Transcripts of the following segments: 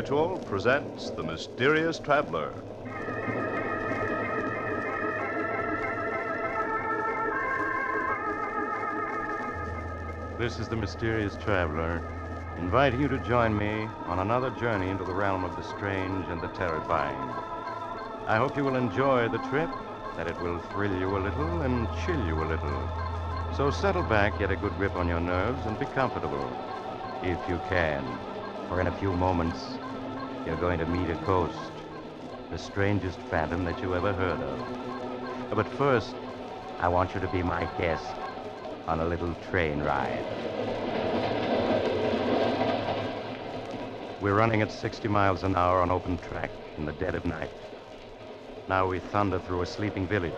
Mutual presents The Mysterious Traveler. This is The Mysterious Traveler, inviting you to join me on another journey into the realm of the strange and the terrifying. I hope you will enjoy the trip, that it will thrill you a little and chill you a little. So settle back, get a good grip on your nerves, and be comfortable, if you can. For in a few moments, you're going to meet a ghost, the strangest phantom that you ever heard of. But first, I want you to be my guest on a little train ride. We're running at 60 miles an hour on open track in the dead of night. Now we thunder through a sleeping village.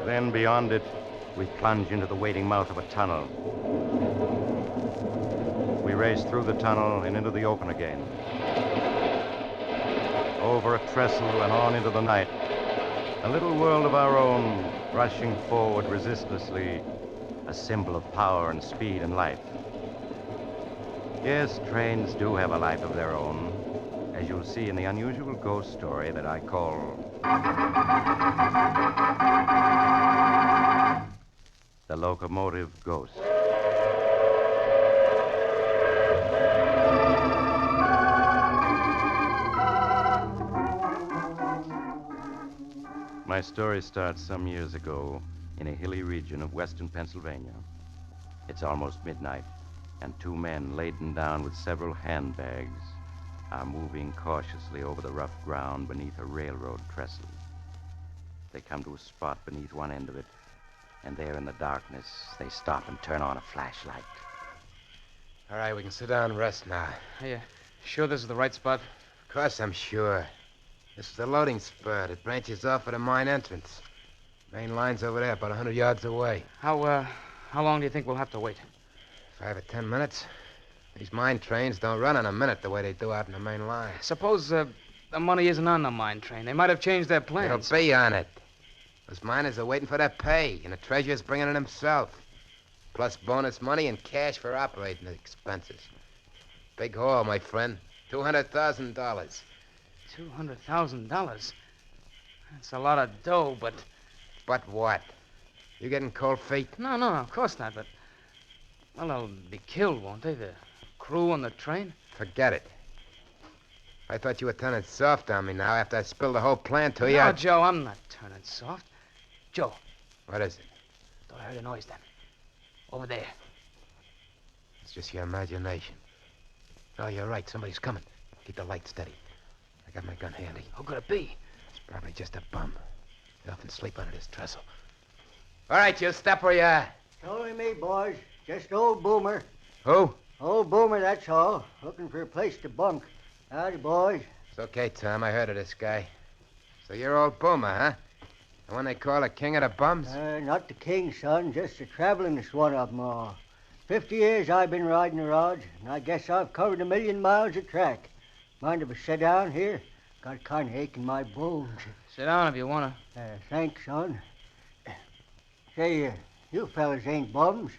Then beyond it, we plunge into the waiting mouth of a tunnel. We race through the tunnel and into the open again. Over a trestle and on into the night. A little world of our own, rushing forward resistlessly, a symbol of power and speed and life. Yes, trains do have a life of their own, as you'll see in the unusual ghost story that I call The Locomotive Ghost. My story starts some years ago in a hilly region of western Pennsylvania. It's almost midnight, and two men laden down with several handbags are moving cautiously over the rough ground beneath a railroad trestle. They come to a spot beneath one end of it, and there in the darkness, they stop and turn on a flashlight. All right, we can sit down and rest now. Are you sure this is the right spot? Of course I'm sure. This is the loading spur that branches off at the mine entrance. Main line's over there, about 100 yards away. How long do you think we'll have to wait? 5 or 10 minutes. These mine trains don't run in a minute the way they do out in the main line. Suppose the money isn't on the mine train. They might have changed their plans. It'll be on it. Those miners are waiting for their pay, and the treasurer's bringing it himself. Plus bonus money and cash for operating expenses. Big haul, my friend. $200,000. $200,000? That's a lot of dough, but... But what? You getting cold feet? No, of course not, but... Well, they'll be killed, won't they? The crew on the train? Forget it. I thought you were turning soft on me now after I spilled the whole plan to you. No, Joe, I'm not turning soft. Joe. What is it? Thought I heard a noise then. Over there. It's just your imagination. Oh, you're right. Somebody's coming. Keep the light steady. I got my gun handy. Who could it be? It's probably just a bum. They often sleep under this trestle. All right, you step where you are. It's only me, boys. Just old Boomer. Who? Old Boomer, that's all. Looking for a place to bunk. Howdy, boys. It's okay, Tom. I heard of this guy. So you're old Boomer, huh? The one they call the king of the bums? Not the king, son. Just the travelingest one of them all. 50 years I've been riding the rods, and I guess I've covered 1,000,000 miles of track. Mind if I sit down here? Got kind of ache in my bones. Sit down if you want to. Thanks, son. Say, you fellas ain't bums.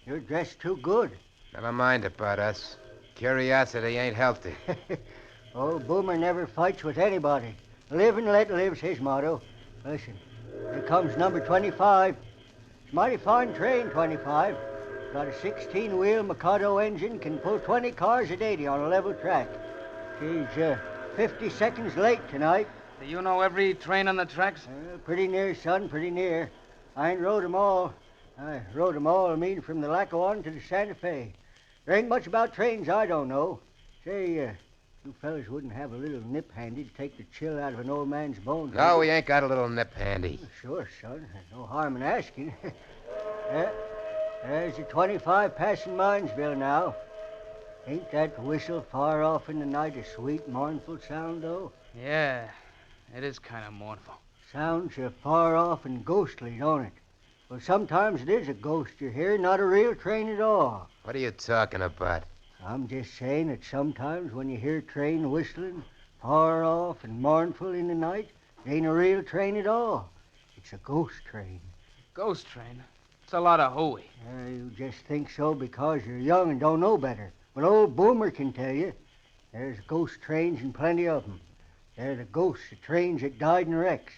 You're dressed too good. Never mind about us. Curiosity ain't healthy. Old Boomer never fights with anybody. Live and let live's his motto. Listen, here comes number 25. It's a mighty fine train, 25. Got a 16-wheel Mikado engine, can pull 20 cars at 80 on a level track. She's 50 seconds late tonight. Do you know every train on the tracks? Pretty near, son, pretty near. I ain't rode 'em all. I rode 'em all, from the Lackawanna to the Santa Fe. There ain't much about trains I don't know. Say, you fellas wouldn't have a little nip handy to take the chill out of an old man's bones. No, we ain't got a little nip handy. Sure, son. There's no harm in asking. There's the 25 passing Minesville now. Ain't that whistle far off in the night a sweet, mournful sound, though? Yeah, it is kind of mournful. Sounds far off and ghostly, don't it? Well, sometimes it is a ghost you hear, not a real train at all. What are you talking about? I'm just saying that sometimes when you hear a train whistling far off and mournful in the night, it ain't a real train at all. It's a ghost train. Ghost train? It's a lot of hooey. You just think so because you're young and don't know better. But old Boomer can tell you. There's ghost trains and plenty of them. They're the ghosts of trains that died in wrecks.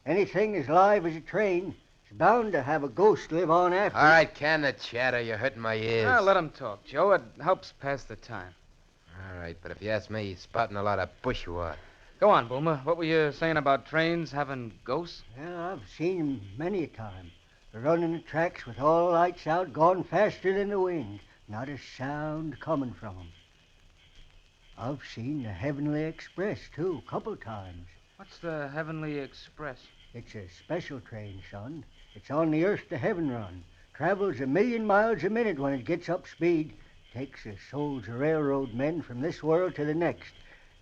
Anything as live as a train is bound to have a ghost live on after. All right, can the chatter. You're hurting my ears. Let him talk, Joe. It helps pass the time. All right, but if you ask me, he's spouting a lot of bushwhack. Go on, Boomer. What were you saying about trains having ghosts? Well, I've seen 'em many a time. They're running the tracks with all the lights out, going faster than the wind. Not a sound coming from 'em. I've seen the Heavenly Express, too, a couple times. What's the Heavenly Express? It's a special train, son. It's on the Earth to Heaven run. Travels 1,000,000 miles a minute when it gets up speed. Takes the souls of railroad men from this world to the next.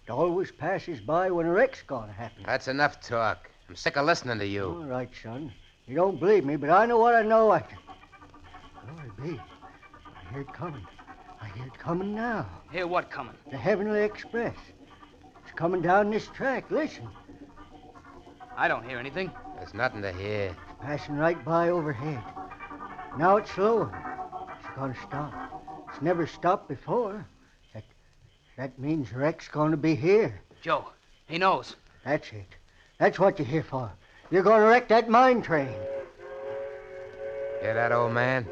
It always passes by when a wreck's gonna happen. That's enough talk. I'm sick of listening to you. All right, son. You don't believe me, but I know what I know. Glory be. I hear it coming. I hear it coming now. Hear what coming? The Heavenly Express. It's coming down this track. Listen. I don't hear anything. There's nothing to hear. Passing right by overhead. Now it's slowing. It's gonna stop. It's never stopped before. That means the wreck's gonna be here. Joe, he knows. That's it. That's what you're here for. You're gonna wreck that mine train. Hear that, old man?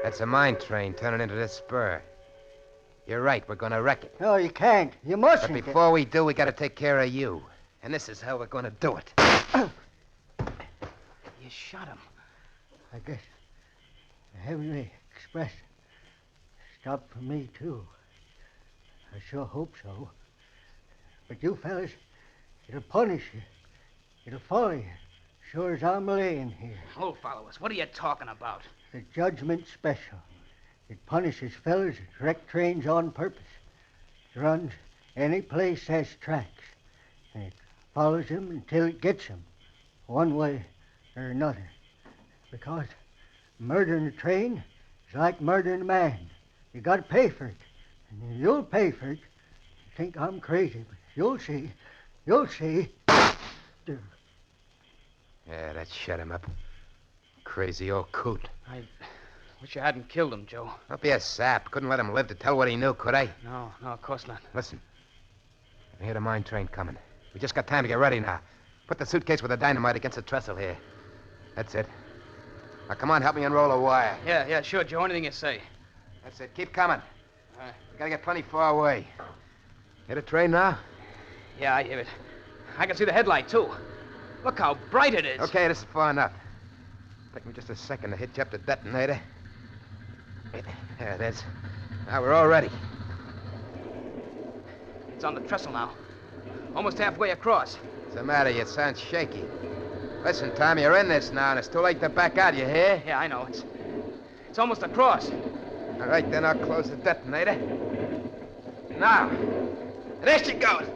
That's a mine train turning into this spur. You're right, we're gonna wreck it. No, you can't. You But mustn't. before we do, we gotta take care of you. And this is how we're gonna do it. You shot him. I guess the Heavenly Express stopped for me, too. I sure hope so. But you fellas, it'll punish you. It'll follow you, sure as I'm laying here. Old followers, what are you talking about? The Judgment Special. It punishes fellas that wreck trains on purpose. It runs any place has tracks. And it follows them until it gets them, one way or another. Because murdering a train is like murdering a man. You gotta pay for it. And you'll pay for it. You think I'm crazy, but you'll see. You'll see. Yeah, that shut him up. Crazy old coot. I wish you hadn't killed him, Joe. Don't be a sap. Couldn't let him live to tell what he knew, could I? No, of course not. Listen. I hear the mine train coming. We just got time to get ready now. Put the suitcase with the dynamite against the trestle here. That's it. Now, come on, help me unroll a wire. Yeah, sure, Joe. Anything you say. That's it. Keep coming. All right. We gotta get plenty far away. Hear the train now? Yeah, I hear it. I can see the headlight, too. Look how bright it is. Okay, this is far enough. Take me just a second to hitch up the detonator. There it is. Now we're all ready. It's on the trestle now. Almost halfway across. What's the matter? You sound shaky. Listen, Tom, you're in this now, and it's too late to back out, you hear? Yeah, I know. It's almost across. All right, then I'll close the detonator. Now, there she goes.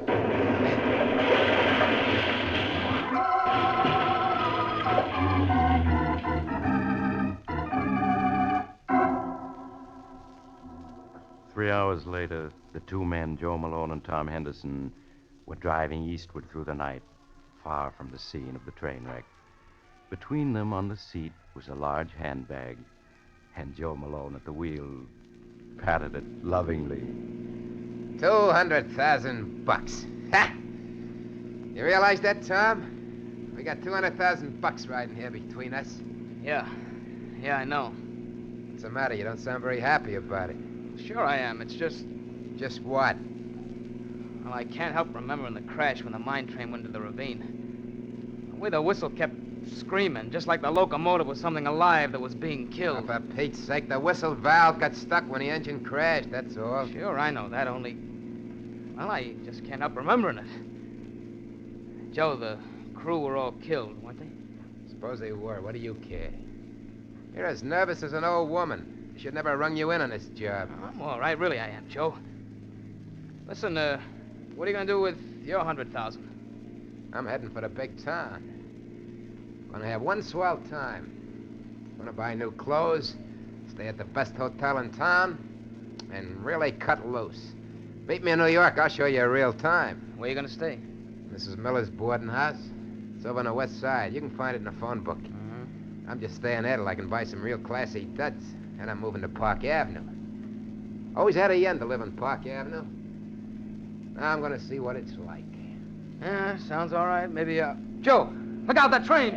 3 hours later, the two men, Joe Malone and Tom Henderson, were driving eastward through the night, far from the scene of the train wreck. Between them on the seat was a large handbag, and Joe Malone at the wheel patted it lovingly. $200,000. Ha! You realize that, Tom? We got $200,000 riding here between us. Yeah, I know. What's the matter? You don't sound very happy about it. Sure I am. It's just... Just what? Well, I can't help remembering the crash when the mine train went into the ravine. The way the whistle kept screaming, just like the locomotive was something alive that was being killed. Oh, for Pete's sake, the whistle valve got stuck when the engine crashed, that's all. Sure, I know that, only... Well, I just can't help remembering it. Joe, the crew were all killed, weren't they? Suppose they were. What do you care? You're as nervous as an old woman. You should never have rung you in on this job. I'm all right, really I am, Joe. Listen, what are you going to do with your 100,000? I'm heading for the big town. Gonna have one swell time. Gonna buy new clothes, stay at the best hotel in town, and really cut loose. Meet me in New York, I'll show you a real time. Where are you going to stay? Mrs. Miller's boarding house. It's over on the west side. You can find it in the phone book. I'm just staying there till I can buy some real classy duds. And I'm moving to Park Avenue. Always had a yen to live on Park Avenue. Now I'm gonna see what it's like. Yeah, sounds all right. Maybe, Joe, look out, that train!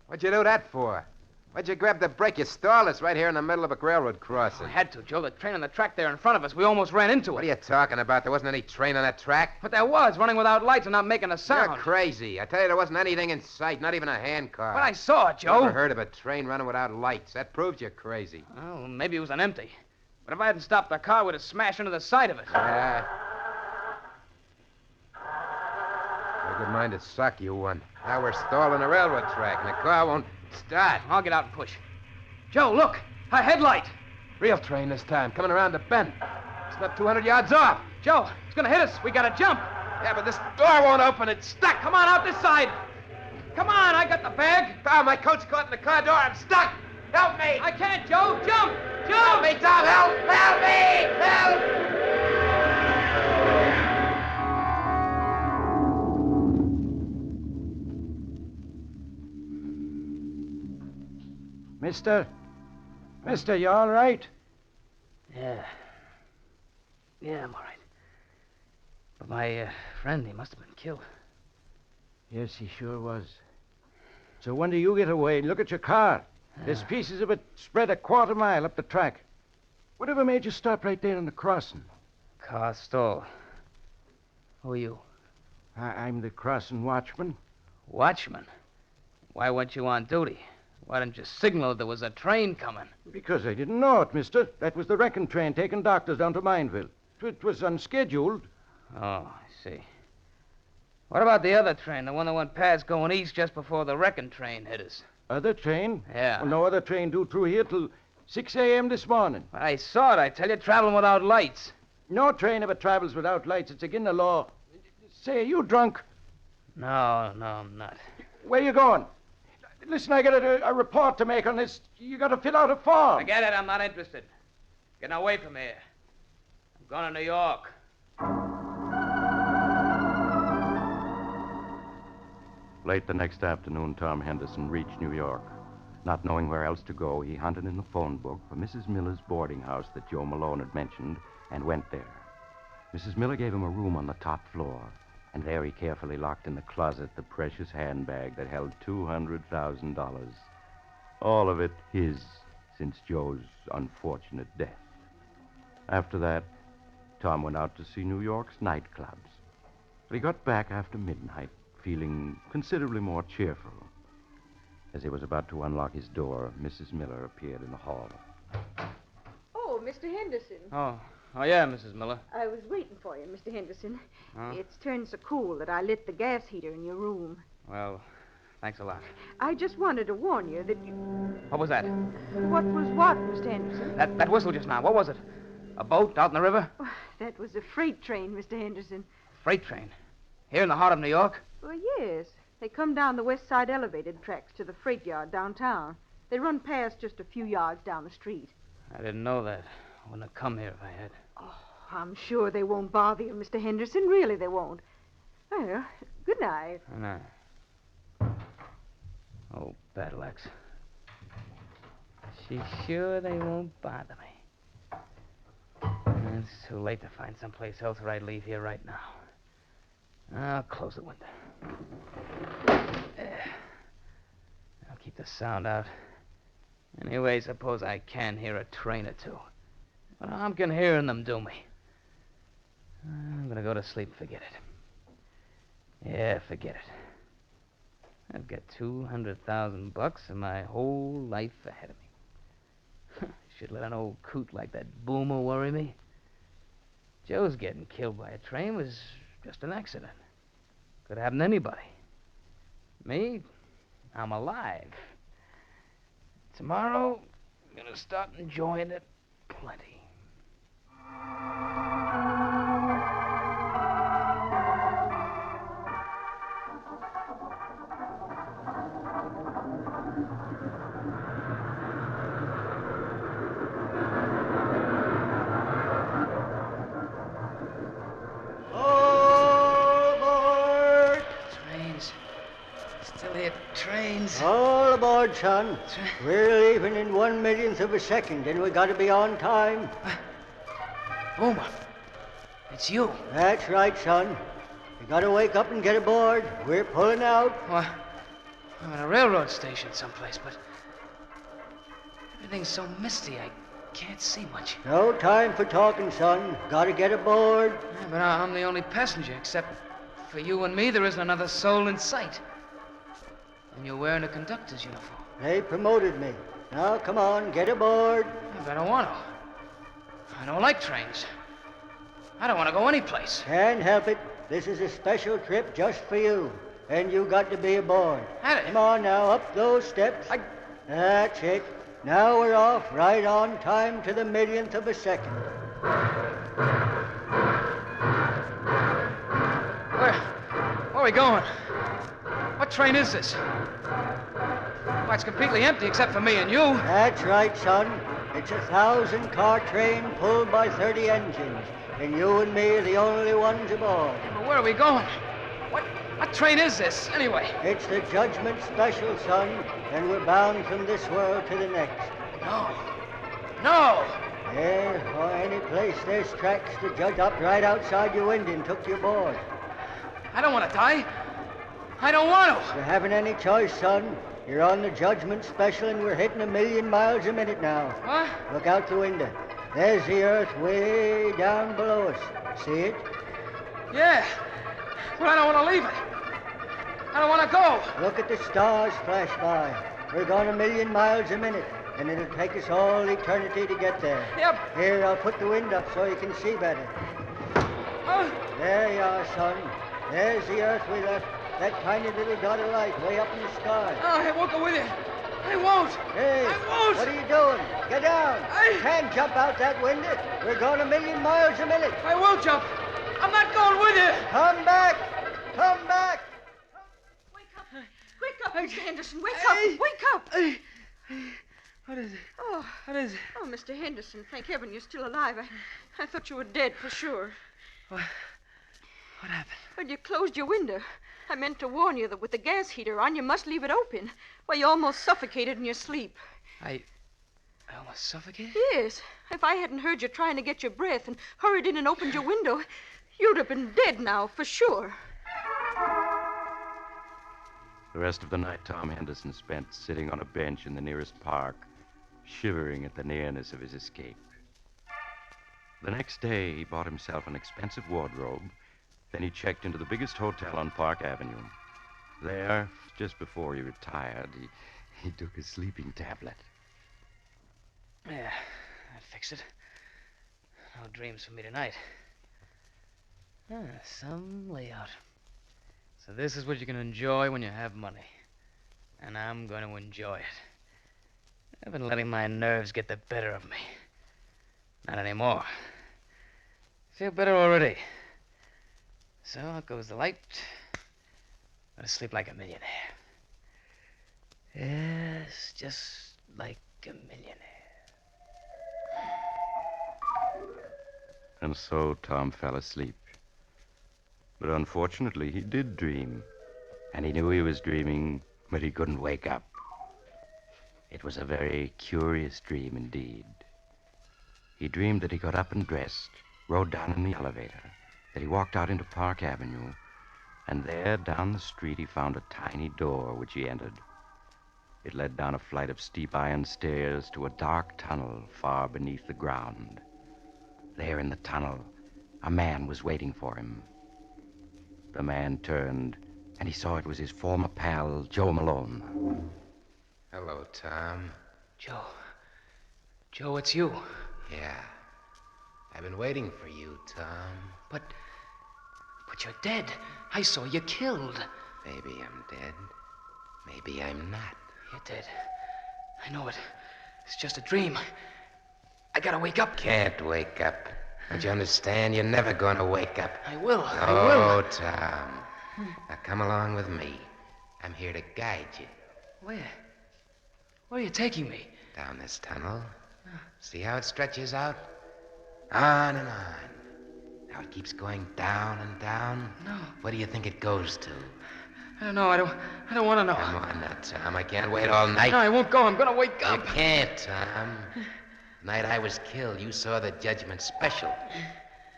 What'd you do that for? Why'd you grab the brake? You stalled us right here in the middle of a railroad crossing. I had to, Joe. The train on the track there in front of us. We almost ran into it. What are you talking about? There wasn't any train on that track. But there was, running without lights and not making a sound. You're crazy. I tell you, there wasn't anything in sight, not even a handcar. But I saw it, Joe. Never heard of a train running without lights. That proves you're crazy. Well, maybe it was an empty. But if I hadn't stopped the car, we'd have smashed into the side of it. Yeah. A good mind to suck, you one. Now we're stalling a railroad track, and the car won't start. I'll get out and push. Joe, look! A headlight! Real train this time, coming around the bend. It's not 200 yards off. Joe, it's gonna hit us. We gotta jump. Yeah, but this door won't open. It's stuck. Come on, out this side. Come on, I got the bag. Oh, my coat's caught in the car door. I'm stuck. Help me. I can't, Joe. Jump! Help Jump! me, Tom. Help! Help me! Help! Mister, you all right? Yeah, I'm all right. But my friend, he must have been killed. Yes, he sure was. So when do you get away? Look at your car. There's pieces of it spread a quarter mile up the track. Whatever made you stop right there on the crossing? Car stole. Who are you? I'm the crossing watchman. Watchman? Why weren't you on duty? Why didn't you signal there was a train coming? Because I didn't know it, mister. That was the wrecking train taking doctors down to Mineville. It was unscheduled. Oh, I see. What about the other train, the one that went past going east just before the wrecking train hit us? Other train? Yeah. Well, no other train due through here till 6 a.m. this morning. I saw it, I tell you, traveling without lights. No train ever travels without lights. It's against the law. Say, are you drunk? No, I'm not. Where you going? Listen, I got a report to make on this. You got to fill out a form. Forget it, I'm not interested. Getting away from here. I'm going to New York. Late the next afternoon, Tom Henderson reached New York. Not knowing where else to go, he hunted in the phone book for Mrs. Miller's boarding house that Joe Malone had mentioned and went there. Mrs. Miller gave him a room on the top floor, and there he carefully locked in the closet the precious handbag that held $200,000. All of it his since Joe's unfortunate death. After that, Tom went out to see New York's nightclubs. But he got back after midnight, feeling considerably more cheerful. As he was about to unlock his door, Mrs. Miller appeared in the hall. Oh, Mr. Henderson. Oh, yeah, Mrs. Miller. I was waiting for you, Mr. Henderson. Huh? It's turned so cool that I lit the gas heater in your room. Well, thanks a lot. I just wanted to warn you that you... What was that? What was what, Mr. Henderson? That whistle just now. What was it? A boat out in the river? Oh, that was a freight train, Mr. Henderson. Freight train? Here in the heart of New York? Well, yes. They come down the west side elevated tracks to the freight yard downtown. They run past just a few yards down the street. I didn't know that. I wouldn't have come here if I had. Oh, I'm sure they won't bother you, Mr. Henderson. Really, they won't. Well, good night. Good night. Oh, battle axe. She's sure they won't bother me. It's too late to find someplace else or I'd leave here right now. I'll close the window. I'll keep the sound out. Anyway, suppose I can hear a train or two. What harm can hearing them do me? I'm gonna go to sleep and forget it. Yeah, forget it. I've got $200,000 and my whole life ahead of me. Should let an old coot like that Boomer worry me. Joe's getting killed by a train was just an accident. Could happen to anybody. Me, I'm alive. Tomorrow, I'm gonna start enjoying it plenty. trains. All aboard, son. We're leaving in 1/1,000,000th of a second, and we gotta be on time. Boomer, it's you. That's right, son. You gotta wake up and get aboard. We're pulling out. What? I'm at a railroad station someplace, but everything's so misty I can't see much. No time for talking, son. Gotta get aboard. Yeah, but I'm the only passenger, except for you and me, there isn't another soul in sight. And you're wearing a conductor's uniform. They promoted me. Now, come on, get aboard. Yeah, but I don't want to. I don't like trains. I don't want to go anyplace. Can't help it. This is a special trip just for you. And you got to be aboard. Come on now, up those steps. That's it. Now we're off, right on time to the 1,000,000th of a second. Where are we going? What train is this? Why, it's completely empty except for me and you. That's right, son. It's a 1,000-car train pulled by 30 engines. And you and me are the only ones aboard. But where are we going? What train is this, anyway? It's the Judgment Special, son, and we're bound from this world to the next. No! Yeah, or any place there's tracks, the judge stopped right outside your window and took you aboard. I don't want to die. I don't want to. You haven't any choice, son. You're on the Judgment Special, and we're hitting 1,000,000 miles a minute now. What? Look out the window. There's the earth way down below us. See it? Yeah, but I don't want to leave it. I don't want to go. Look at the stars flash by. We're going 1,000,000 miles a minute, and it'll take us all eternity to get there. Yep. Here, I'll put the wind up so you can see better. There you are, son. There's the earth we left. That tiny little dot of light way up in the sky. I won't go with you. I won't. Hey, I won't. what are you doing? Get down. You can't jump out that window. We're going 1,000,000 miles a minute. I won't jump. I'm not going with you. Come back. Come back. Wake up. Wake up, Mr. Henderson. Wake up. Wake up. What is it? Oh. What is it? Oh, Mr. Henderson, thank heaven you're still alive. I thought you were dead for sure. What happened? Well, you closed your window. I meant to warn you that with the gas heater on, you must leave it open. Well, you almost suffocated in your sleep. I almost suffocated? Yes. If I hadn't heard you trying to get your breath and hurried in and opened your window, you'd have been dead now, for sure. The rest of the night Tom Henderson spent sitting on a bench in the nearest park, shivering at the nearness of his escape. The next day, he bought himself an expensive wardrobe. Then he checked into the biggest hotel on Park Avenue. There, just before he retired, he took a sleeping tablet. Yeah, that fixed it. No dreams for me tonight. Some layout. So this is what you can enjoy when you have money. And I'm going to enjoy it. I've been letting my nerves get the better of me. Not anymore. Feel better already. So out goes the light. Gonna sleep like a millionaire. Yes, just like a millionaire. And so Tom fell asleep. But unfortunately, he did dream. And he knew he was dreaming, but he couldn't wake up. It was a very curious dream indeed. He dreamed that he got up and dressed, rode down in the elevator, that he walked out into Park Avenue, and there, down the street, he found a tiny door which he entered. It led down a flight of steep iron stairs to a dark tunnel far beneath the ground. There in the tunnel, a man was waiting for him. The man turned, and he saw it was his former pal, Joe Malone. Hello, Tom. Joe, it's you. Yeah. I've been waiting for you, Tom. But you're dead. I saw you killed. Maybe I'm dead. Maybe I'm not. You're dead. I know it. It's just a dream. I gotta wake up. Can't wake up. Don't you understand? You're never gonna wake up. I will. Oh, Tom. Now come along with me. I'm here to guide you. Where? Where are you taking me? Down this tunnel. See how it stretches out? On and on. Now it keeps going down and down. No. Where do you think it goes to? I don't know. I don't want to know. Come on now, Tom. I can't wait all night. No, I won't go. I'm going to wake You up. can't, Tom. The night I was killed, you saw the judgment special.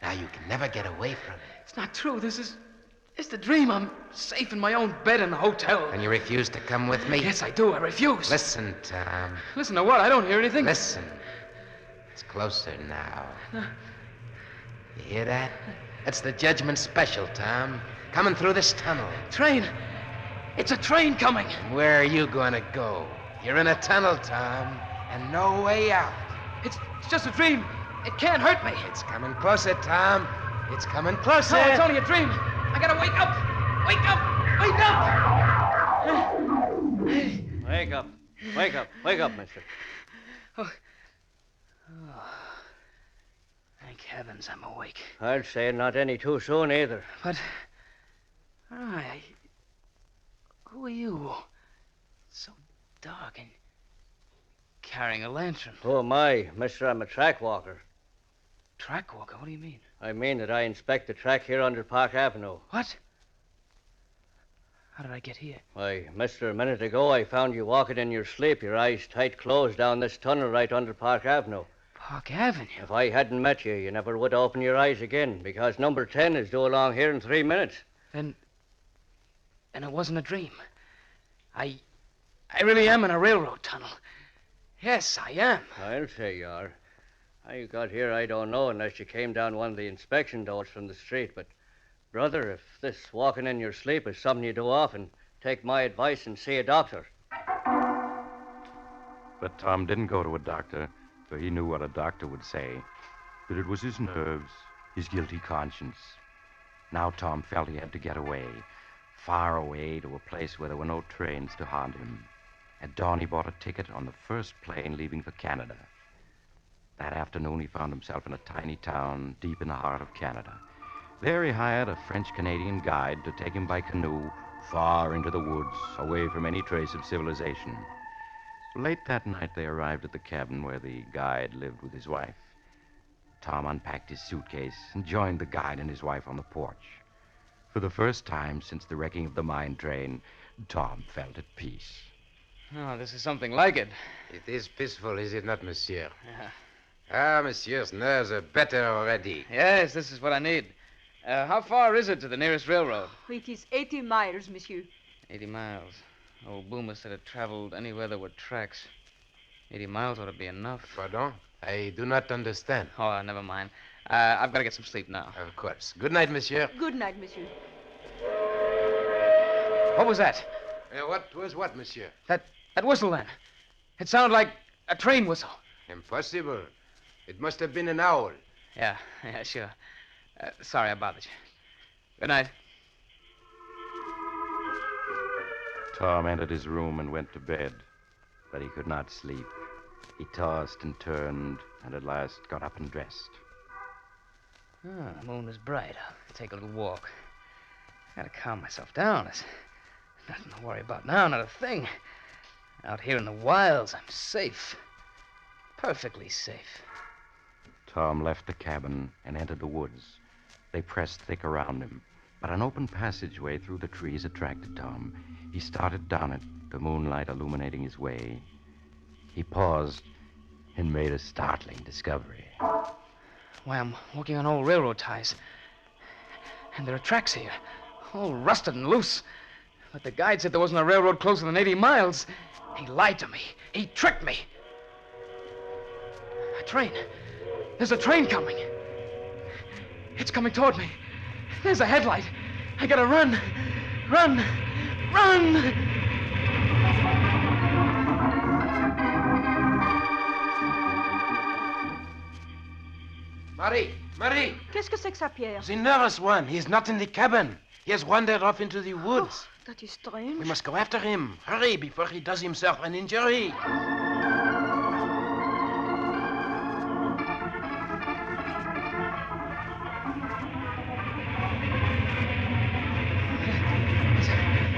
Now you can never get away from it. It's not true. It's the dream. I'm safe in my own bed in the hotel. And you refuse to come with me? Yes, I do. I refuse. Listen, Tom. Listen to what? I don't hear anything. Listen. It's closer now. You hear that? That's the judgment special, Tom. Coming through this tunnel. Train. It's a train coming. Where are you going to go? You're in a tunnel, Tom, and no way out. It's just a dream. It can't hurt me. It's coming closer, Tom. It's coming closer. No, it's only a dream. I gotta wake up. Wake up. Wake up. Wake up. Wake up. Wake up, mister. Oh. Thank heavens I'm awake. I'd say not any too soon either. But, who are you? It's so dark and carrying a lantern. Oh, my, mister, I'm a track walker. Track walker? What do you mean? I mean that I inspect the track here under Park Avenue. What? How did I get here? Why, mister, a minute ago I found you walking in your sleep, your eyes tight closed down this tunnel right under Park Avenue. Park Avenue? If I hadn't met you, you never would open your eyes again, because number 10 is due along here in 3 minutes. And it wasn't a dream. I really am in a railroad tunnel. Yes, I am. I'll say you are. How you got here, I don't know, unless you came down one of the inspection doors from the street. But, brother, if this walking in your sleep is something you do often, take my advice and see a doctor. But Tom didn't go to a doctor, for he knew what a doctor would say. But it was his nerves, his guilty conscience. Now Tom felt he had to get away, far away to a place where there were no trains to haunt him. At dawn, he bought a ticket on the first plane leaving for Canada. That afternoon, he found himself in a tiny town deep in the heart of Canada. There, he hired a French-Canadian guide to take him by canoe far into the woods, away from any trace of civilization. Late that night, they arrived at the cabin where the guide lived with his wife. Tom unpacked his suitcase and joined the guide and his wife on the porch. For the first time since the wrecking of the mine train, Tom felt at peace. Oh, this is something like it. It is peaceful, is it not, monsieur? Yeah. Ah, monsieur's nerves are better already. Yes, this is what I need. How far is it to the nearest railroad? It is 80 miles, monsieur. 80 miles. Old Boomer said it traveled anywhere there were tracks. 80 miles ought to be enough. Pardon? I do not understand. Oh, never mind. I've got to get some sleep now. Of course. Good night, monsieur. Good night, monsieur. What was that? What was what, monsieur? That whistle then. It sounded like a train whistle. Impossible. It must have been an owl. Yeah, sure. Sorry I bothered you. Good night. Tom entered his room and went to bed, but he could not sleep. He tossed and turned, and at last got up and dressed. Oh, the moon is bright. I'll take a little walk. I gotta calm myself down. There's nothing to worry about now, not a thing. Out here in the wilds, I'm safe. Perfectly safe. Tom left the cabin and entered the woods. They pressed thick around him, but an open passageway through the trees attracted Tom. He started down it, the moonlight illuminating his way. He paused and made a startling discovery. Why, I'm walking on old railroad ties. And there are tracks here, all rusted and loose. But the guide said there wasn't a railroad closer than 80 miles. He lied to me. He tricked me. A train. There's a train coming. It's coming toward me. There's a headlight. I gotta run. Run! Run! Marie! Qu'est-ce que c'est que ça, Pierre? The nervous one. He's not in the cabin. He has wandered off into the woods. Oh, that is strange. We must go after him. Hurry, before he does himself an injury.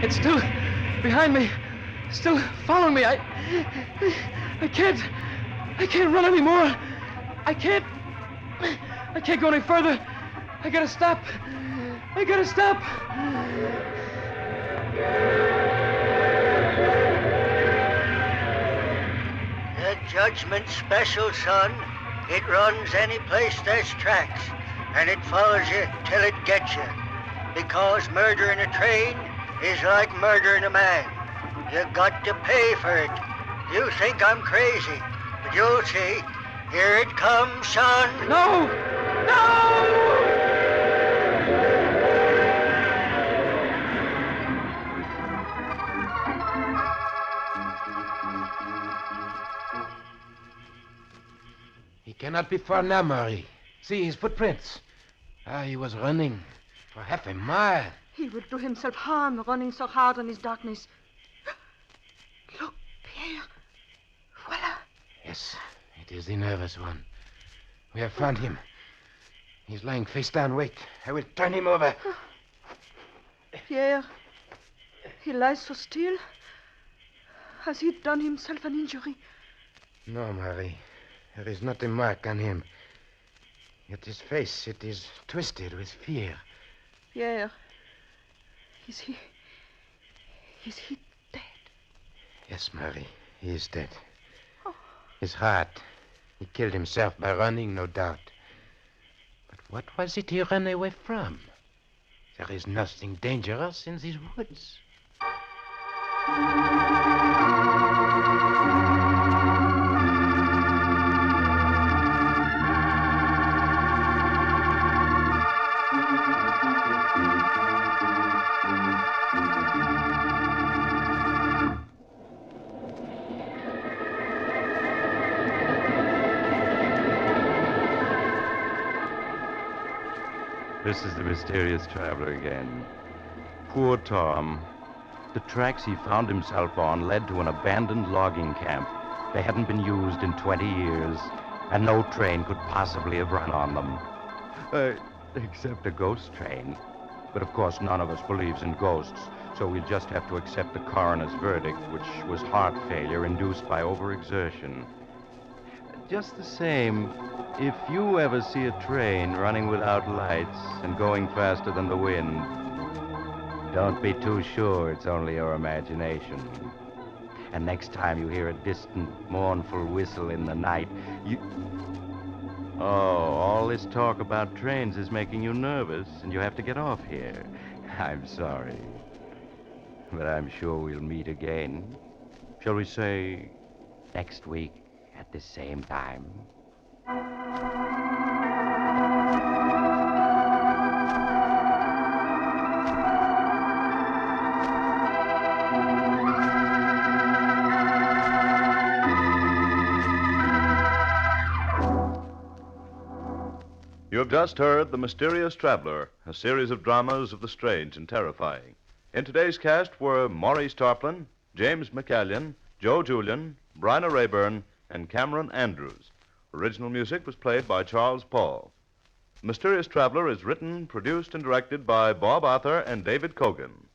It's still behind me. Still following me. I can't run anymore. I can't go any further. I gotta stop. Judgment special, son. It runs any place there's tracks, and it follows you till it gets you. Because murdering a train is like murdering a man. You got to pay for it. You think I'm crazy, but you'll see. Here it comes, son. No! No! He cannot be far now, Marie. See his footprints. He was running for half a mile. He will do himself harm running so hard in his darkness. Look, Pierre. Voila. Yes, it is the nervous one. We have found him. He's lying face down. Wait, I will turn him over. Pierre, he lies so still. Has he done himself an injury? No, Marie. There is not a mark on him. Yet his face, it is twisted with fear. Pierre, is he dead? Yes, Marie, he is dead. Oh. His heart. He killed himself by running, no doubt. But what was it he ran away from? There is nothing dangerous in these woods. This is the mysterious traveler again. Poor Tom. The tracks he found himself on led to an abandoned logging camp. They hadn't been used in 20 years, and no train could possibly have run on them. Except a ghost train. But of course, none of us believes in ghosts, so we'll just have to accept the coroner's verdict, which was heart failure induced by overexertion. Just the same, if you ever see a train running without lights and going faster than the wind, don't be too sure it's only your imagination. And next time you hear a distant, mournful whistle in the night, Oh, all this talk about trains is making you nervous, and you have to get off here. I'm sorry. But I'm sure we'll meet again. Shall we say next week at the same time? You have just heard The Mysterious Traveler, a series of dramas of the strange and terrifying. In today's cast were Maurice Tarplin, James McCallion, Joe Julian, Bryna Rayburn, and Cameron Andrews. Original music was played by Charles Paul. The Mysterious Traveler is written, produced, and directed by Bob Arthur and David Cogan.